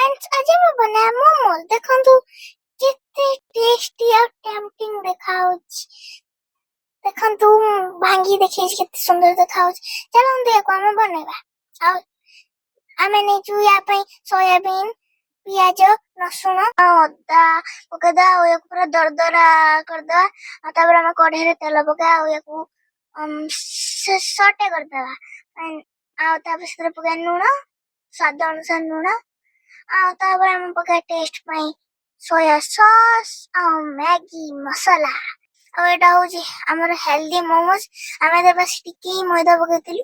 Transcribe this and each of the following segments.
friends आज मैं बनाया मोमोज देखंतु केते टेस्टी और टेम्पटिंग देखाउछ देखंतु भांगी देखिए केते सुंदर देखाउछ चलो देखो हम बनेबा आ आमे नै छु या पे सोयाबीन पियाज लहसुन अदा पकेदा ओ पूरा दरदरा करदा तापर हम कढ़े रे तेल पका ओ सटे करदा आ तापर से पका नून स्वाद अनुसार नून तापर हम पका टेस्ट पाई सोया सॉस और मैगी मसाला और एटा होजी हमर हेल्दी मोमोज हमें दे बस टिकी मैदा पकेतिलु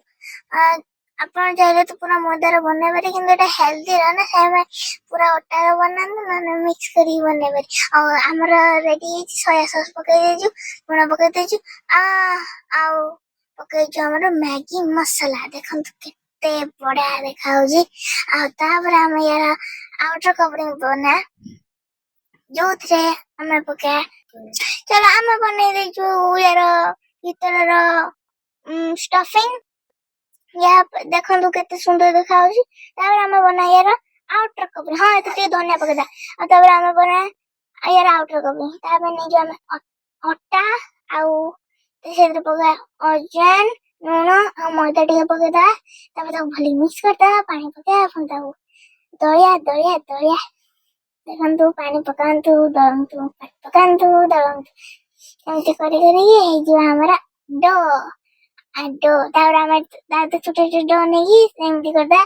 आपण चाहे तो पूरा मैदा रे बने बारे किंतु एटा हेल्दी रहना से हमें पूरा आटा रे बनाना माने मिक्स करी बने बारे और हमर रेडी है सोया सॉस पके देजु लूण पके देजु आ पके जो हमर मैगी मसाला देखन केते बड़ा देखा होजी आ तापर हम यार आउटर कवरिंग बना जो थे हमें पके चलो हम बने दे जो यार भीतर रो स्टफिंग या देखंतु केते सुंदर देखा होजी तापर हम बना यार आउटर कवरिंग हां एते धनिया पकेदा तापर हम बना यार आउटर कवरिंग तापर नै जो हम आटा आउ सेदर पका अजन नून आ मैदा टिके पकेदा तापर तो भली मिक्स करता पानी पका फंता दलिया दलिया दलिया देखंतु पानी पकांतु दलंतु पकांतु दलंतु एमती करी करी ये जो हमारा डो डो तापर हम दांत छोटे छोटे डो नहीं एमती करदा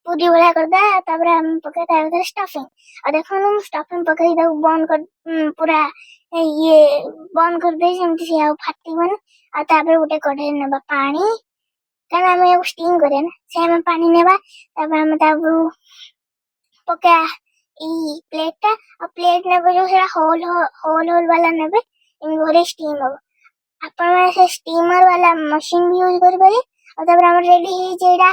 पूरी वाला करदा तापर हम पका तापर स्टफिंग और देखो हम स्टफिंग पकाई दा बंद कर पूरा ये बंद कर दे एमती से फाटी बन आ तापर उठे कढ़े नेबा पानी काना हम स्टीम करे ना से हम पानी नेबा तापर हम ताबु पका ई प्लेट और प्लेट ने जो सेरा होल वाला नेबे इन घरे स्टीम हो अपन से स्टीमर वाला मशीन भी यूज कर पारे और तब हम रेडी है जेडा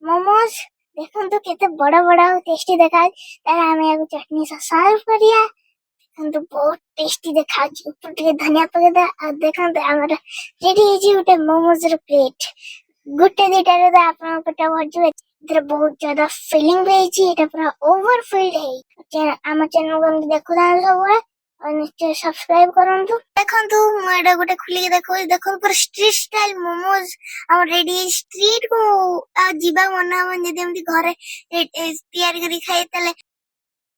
मोमोज देखन तो केते बड़ा बड़ा टेस्टी देखा तार हम एगो चटनी से सर्व करिया देखन तो बहुत टेस्टी देखा ऊपर के धनिया पकेदा और देखन तो हमर रेडी है जी उटे मोमोज रे प्लेट गुटे दिटा रे आपन पेटा भजु इधर बहुत ज्यादा फीलिंग भेजी एटा पूरा ओवर फील्ड है आम चैनल को देखु दान सब और निश्चय सब्सक्राइब करंतु देखंतु मोडा गुटे खुली देखो देखो पूरा स्ट्रीट स्टाइल मोमोज हम रेडी स्ट्रीट को जीवा मना मन जदी हमदी घरे तैयारी करी खाए तले